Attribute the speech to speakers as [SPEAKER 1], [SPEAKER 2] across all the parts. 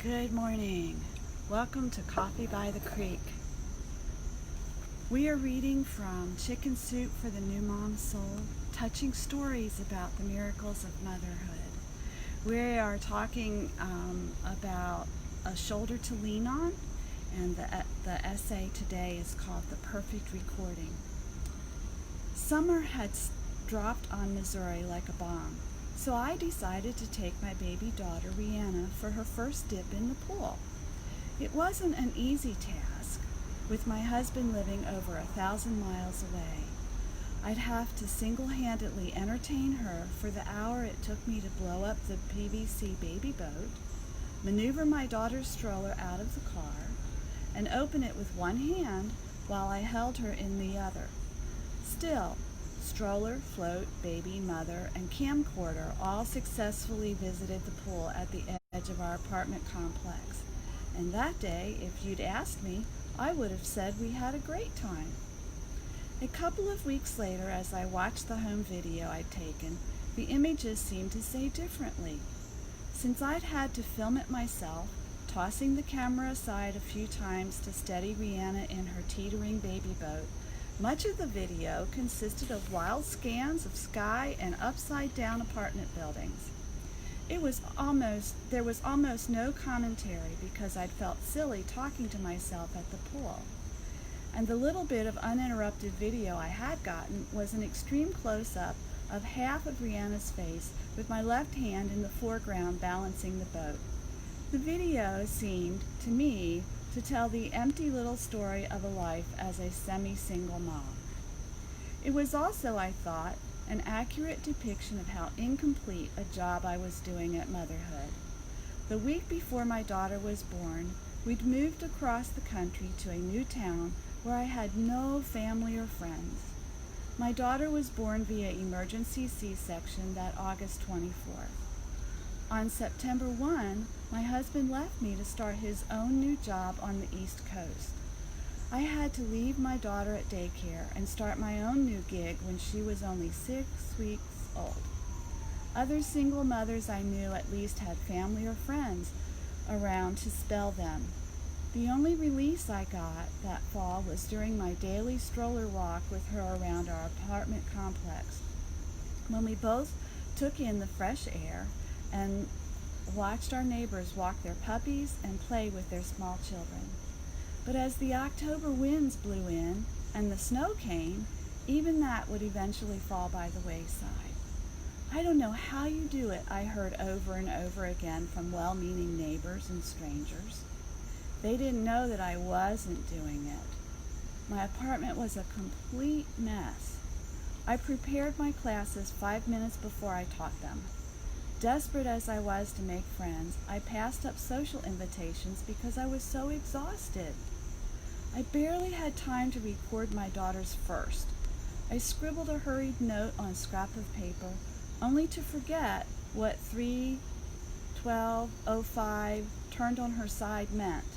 [SPEAKER 1] Good morning. Welcome to Coffee by the Creek. We are reading from Chicken Soup for the New Mom's Soul, touching stories about the miracles of motherhood. We are talking about a shoulder to lean on, and the essay today is called The Perfect Recording. Summer had dropped on Missouri like a bomb. So I decided to take my baby daughter, Rihanna, for her first dip in the pool. It wasn't an easy task, with my husband living over 1,000 miles away. I'd have to single-handedly entertain her for the hour it took me to blow up the PVC baby boat, maneuver my daughter's stroller out of the car, and open it with one hand while I held her in the other. Still, stroller, float, baby, mother, and camcorder all successfully visited the pool at the edge of our apartment complex. And that day, if you'd asked me, I would have said we had a great time. A couple of weeks later, as I watched the home video I'd taken, the images seemed to say differently. Since I'd had to film it myself, tossing the camera aside a few times to steady Rihanna in her teetering baby boat, much of the video consisted of wild scans of sky and upside-down apartment buildings. There was almost no commentary because I'd felt silly talking to myself at the pool. And the little bit of uninterrupted video I had gotten was an extreme close-up of half of Rihanna's face with my left hand in the foreground balancing the boat. The video seemed, to me, to tell the empty little story of a life as a semi-single mom. It was also, I thought, an accurate depiction of how incomplete a job I was doing at motherhood. The week before my daughter was born, we'd moved across the country to a new town where I had no family or friends. My daughter was born via emergency C-section that August 24th. On September 1, my husband left me to start his own new job on the East Coast. I had to leave my daughter at daycare and start my own new gig when she was only 6 weeks old. Other single mothers I knew at least had family or friends around to spell them. The only release I got that fall was during my daily stroller walk with her around our apartment complex, when we both took in the fresh air and watched our neighbors walk their puppies and play with their small children. But as the October winds blew in and the snow came, even that would eventually fall by the wayside. I don't know how you do it, I heard over and over again from well-meaning neighbors and strangers. They didn't know that I wasn't doing it. My apartment was a complete mess. I prepared my classes 5 minutes before I taught them. Desperate as I was to make friends, I passed up social invitations because I was so exhausted. I barely had time to record my daughter's first. I scribbled a hurried note on a scrap of paper, only to forget what 3:12:05 turned on her side meant.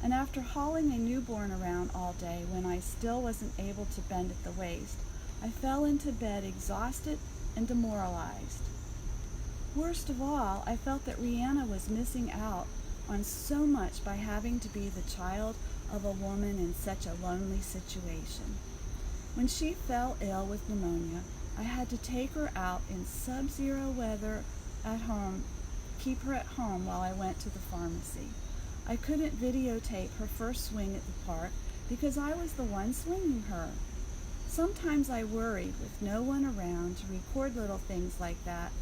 [SPEAKER 1] And after hauling a newborn around all day when I still wasn't able to bend at the waist, I fell into bed exhausted and demoralized. Worst of all, I felt that Rihanna was missing out on so much by having to be the child of a woman in such a lonely situation. When she fell ill with pneumonia, I had to take her out in sub-zero weather at home, keep her at home while I went to the pharmacy. I couldn't videotape her first swing at the park because I was the one swinging her. Sometimes I worried, with no one around to record little things like that,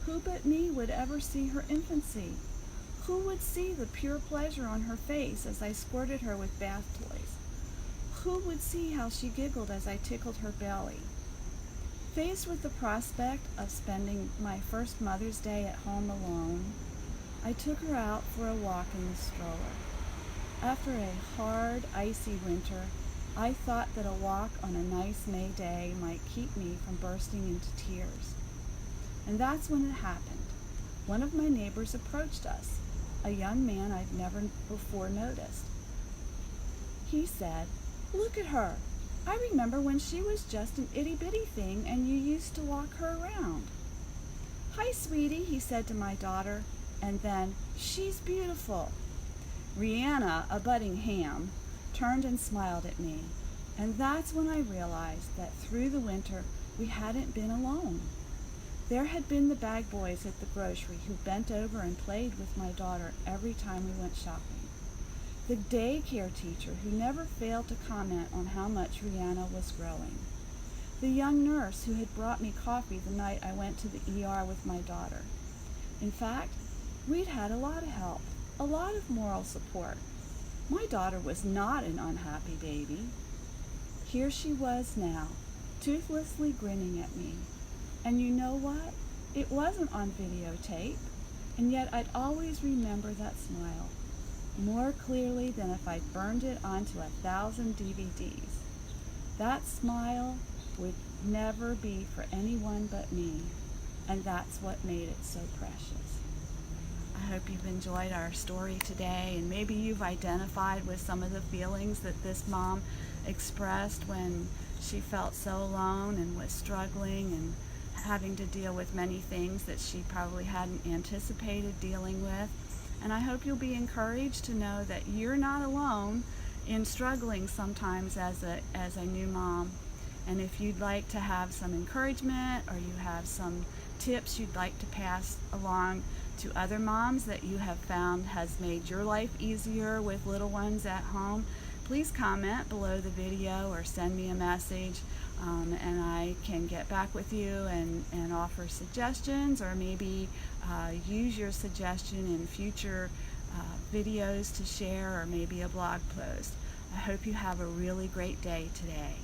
[SPEAKER 1] who but me would ever see her infancy? Who would see the pure pleasure on her face as I squirted her with bath toys? Who would see how she giggled as I tickled her belly? Faced with the prospect of spending my first Mother's Day at home alone, I took her out for a walk in the stroller. After a hard, icy winter, I thought that a walk on a nice May day might keep me from bursting into tears. And that's when it happened. One of my neighbors approached us, a young man I'd never before noticed. He said, "Look at her. I remember when she was just an itty-bitty thing and you used to walk her around." "Hi, sweetie," he said to my daughter. and then, "She's beautiful." Rihanna, a budding ham, turned and smiled at me, and that's when I realized that through the winter we hadn't been alone. There had been the bag boys at the grocery who bent over and played with my daughter every time we went shopping. The daycare teacher who never failed to comment on how much Rihanna was growing. The young nurse who had brought me coffee the night I went to the ER with my daughter. In fact, we'd had a lot of help, a lot of moral support. My daughter was not an unhappy baby. Here she was now, toothlessly grinning at me. And you know what? It wasn't on videotape, and yet I'd always remember that smile, more clearly than if I'd burned it onto 1,000 DVDs. That smile would never be for anyone but me, and that's what made it so precious. I hope you've enjoyed our story today, and maybe you've identified with some of the feelings that this mom expressed when she felt so alone and was struggling and having to deal with many things that she probably hadn't anticipated dealing with. And I hope you'll be encouraged to know that you're not alone in struggling sometimes as a new mom. And if you'd like to have some encouragement, or you have some tips you'd like to pass along to other moms that you have found has made your life easier with little ones at home, please comment below the video or send me a message, and I can get back with you and offer suggestions, or maybe use your suggestion in future videos to share, or maybe a blog post. I hope you have a really great day today.